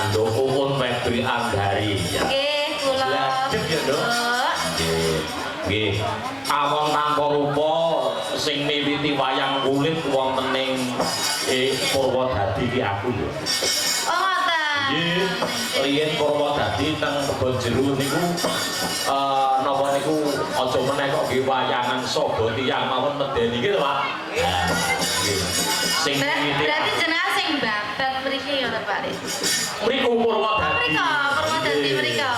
Nduk Uun Febri Andari. Nggih, kula. Lajeng ya, Nduk. Nggih. Awon tanpa rupa sing miwiti wayang kulit wonten ing Purwodadi ki aku lho. Oh, ngoten. Nggih, riyen Purwodadi teng Kebon Jero niku napa niku aja meneh kok nggih wayangan saga tiyang mawon medeni iki lho, Pak. Nah, nggih. Sing miwiti Berarti jenengan sing babat mriki ya, Pak. mriku Purwodadi. Mriko, Purwodadi mriko.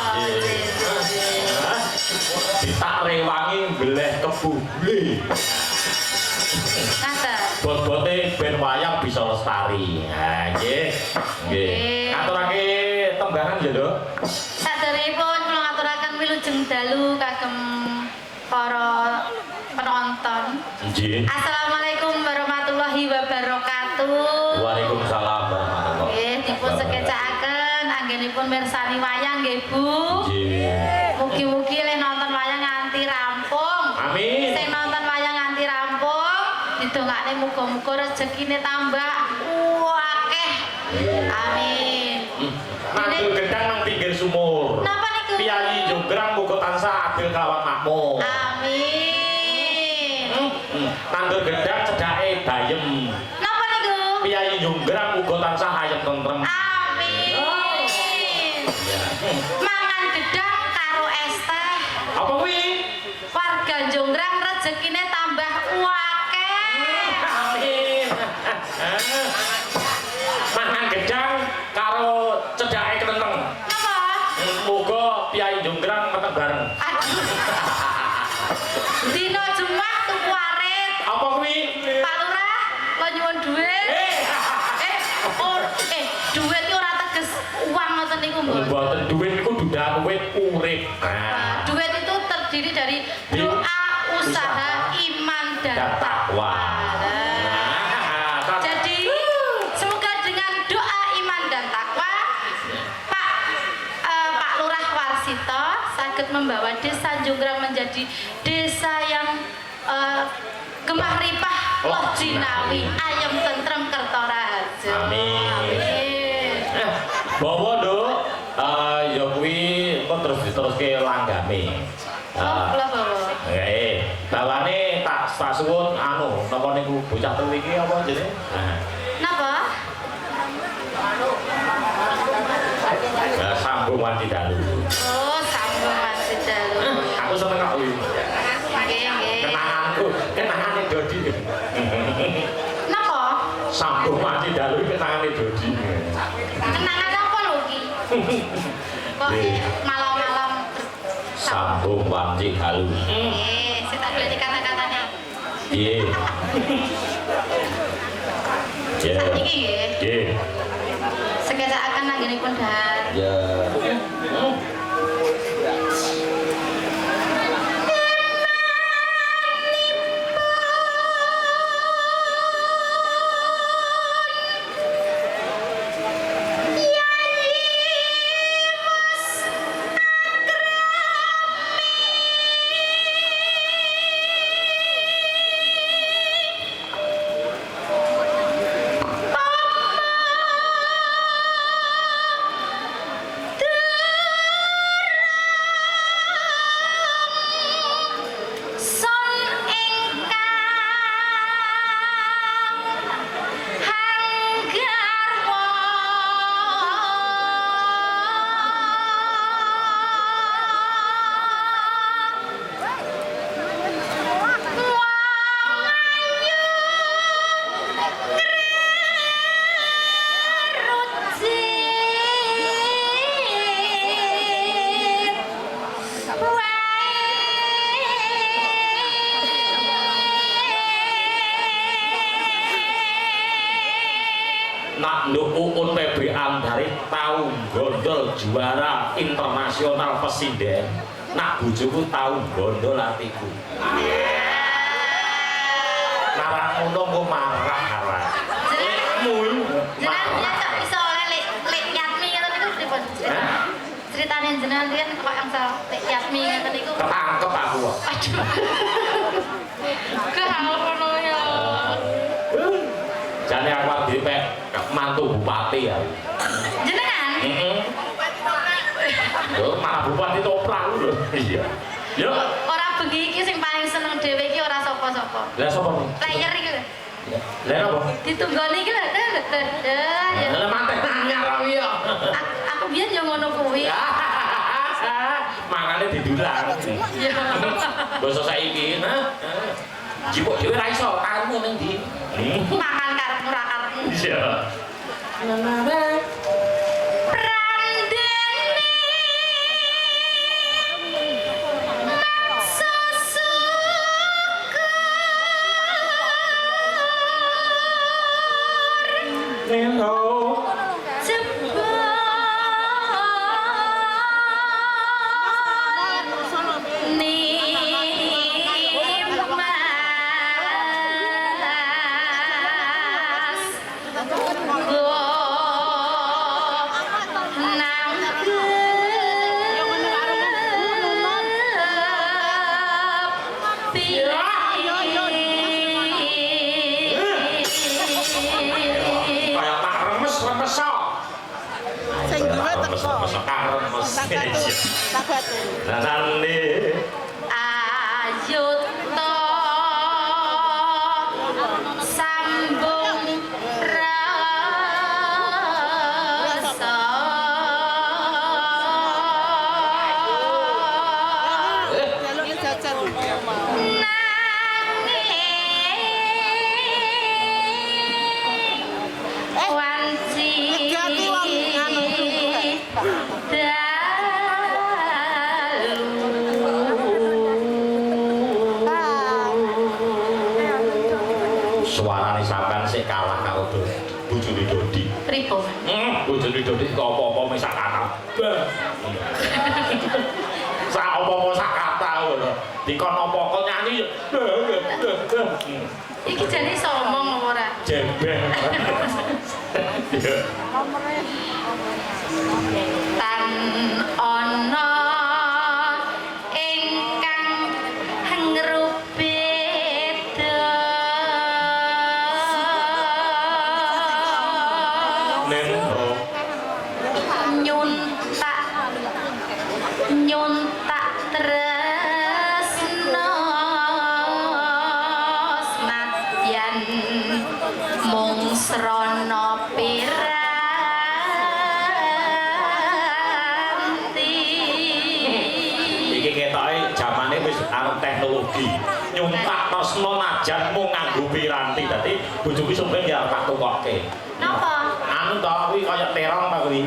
Ditak rewangi mbleh kebu ble. Ngaten. Bot-bote ben wayang bisa lestari. Ha nggih. Nggih. Ngaturake tembangan ya, Nduk. Saderengipun kula ngaturaken wilujeng dalu kagem para penonton. Nggih. Assalamualaikum warahmatullahi wabarakatuh. Waalaikumsalam warahmatullahi. Nggih, dipun sekecakaken anggenipun mirsani wayang nggih, Bu. Nggih. Mugi-mugi le nonton wayang nganti rampung. Amin. Sing nonton wayang nganti rampung, didongakne muga-muga rezekine tambah akeh. Amin. Mantul gedang nang pinggir sumur. Napa niku? Piyayi Jonggrang muga tansah adil kelawan makmur. Amin. Tandur gedang cedake bayem. Napa niku? Piyayi Jonggrang muga tansah ayem tentrem. Amin. Mangan gedang karo es teh. Apa kuwi? Warga Jonggrang rezekine tambah akeh. Amin. Mangan gedang karo cedake ketenteng. Napa? Muga Piyayi Jonggrang meteng bareng. Aduh. Dino Jumat tuku arit. Apa kuwi? Pak Lurah, lo nyuwun dhuwit. Dhuwit ki ora teges uang ngoten niku, Mbok. Mboten duit niku dudah duit urip. Duit itu terdiri dari doa, usaha, iman, dan takwa. Jadi semoga dengan doa, iman, dan takwa Pak Lurah Warsito saged membawa desa Jonggrang menjadi desa yang gemah ripah loh jinawi ayem tentrem kerto raharjo. Amin. Bawa Nduk, ya kuwi kok terus diteruske langgame. Kula bawa. Bawane tak suwun anu napa niku bocah telu iki apa jenenge? Napa? Sambung wanci dalu. Oh, sambung masih dalu. Aku seneng kok kuwi. Nggih, nggih. Kenanganku, kenangane Dodi. Napa? Sambung wanci dalu kenangane Dodi. Kenangan apa lho ki? Kok malam-malam Sambung wanci dalu. saya tak boleh kata-katanya. Iya. Ya. Iki nggih. Nggih. Sekejap anggenipun dahar. Ya. Nak Nduk Uun Febri Andari tau gondol juara internasional pesinden. Nak bojoku tau gondol atiku. Narang ngono kok marah-marah. Jenengan kok iso oleh lek Yatmi ngoten niku pripun? Ceritane jenengan riyen kok yang lek Yatmi ngoten niku. Ketangkep aku kok. Aduh. Kehal ngono ya. Jane aku dhewe mantu bupati ya. Jenengan? Yo malah bupati toprak lho. Iya. Yo. Ora bengi iki sing paling seneng dhewe iki ora sapa-sapa. Lah sapa nih? Player iki lho. Lah apa? Ditunggoni iki lho. Ya. Lah mantek anyar yo. Aku biyen yo ngono kuwi. Makane didulang. Ya. Basa saiki, nah. Jipuk dhewe ra iso, karepmu ning ndi? Mangan karepmu ra karepmu. Iya. Hello. Kayak tak remes-remesok. Sing duwe teko. Sekarang mesti. Sabatu. Nanane. Ayo to sambung rasa Jaluk jajan. wanci Hati-hati wong anu Suarane sampean sik kalah karo bojone Dodi. Ripo. Bojone Dodi kok apa-apa mung sak kata. Sak apa-apa sak kata ngono. Dikon apa kok nyanyi yo. Iki jane somong ora? Jembel. Iya. Tan ana ingkang ngrubeda Nendro. nyuntak tresno senadyan mung srana piranti. Iki ketoke jamane wis arep teknologi. Nyuntak tresno najan mung nganggo piranti. Dadi bojoku sampeyan ya tak tukokke. Napa? Anu to kuwi kaya terong ta kuwi.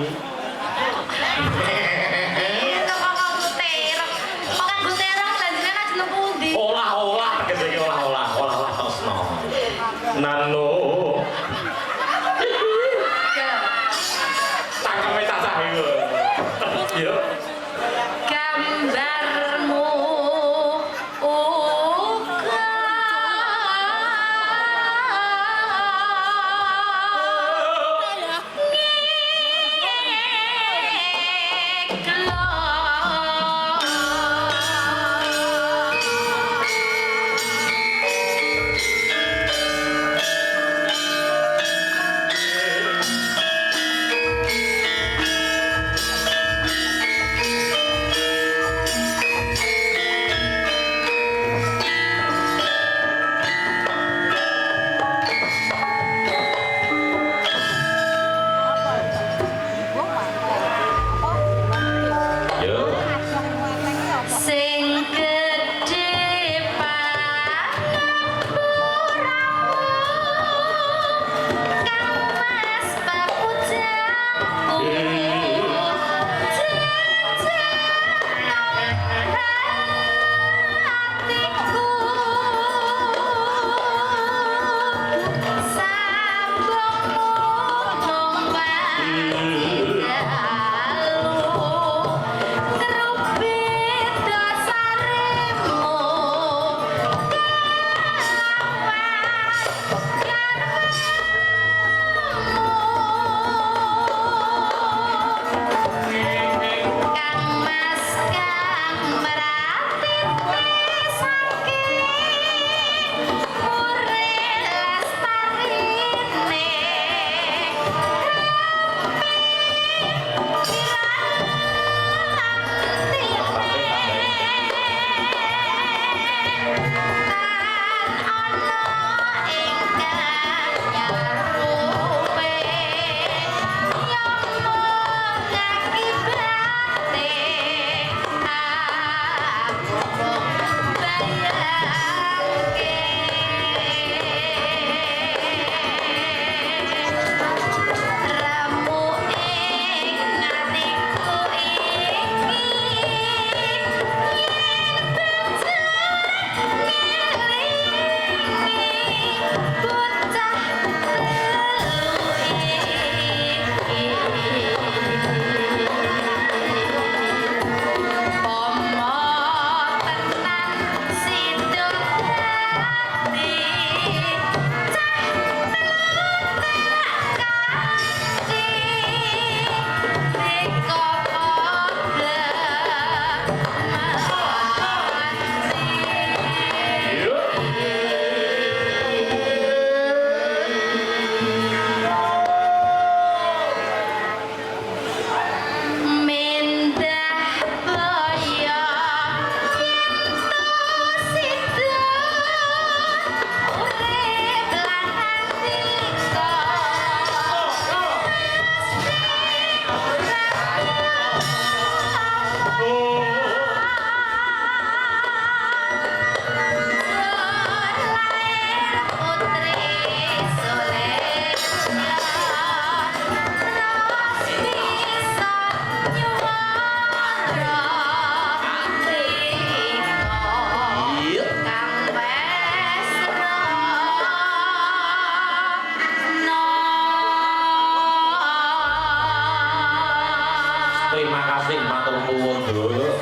Kok nganggo terong? Kok nganggo terong lanjutnya nang jeneng pundi? Olah-olah tegese iki olah-olah tresno. Nano. Cangkeme cacah iku. Yo. Gambarmu uga ngeklo terima kasih matur nuwun dulu.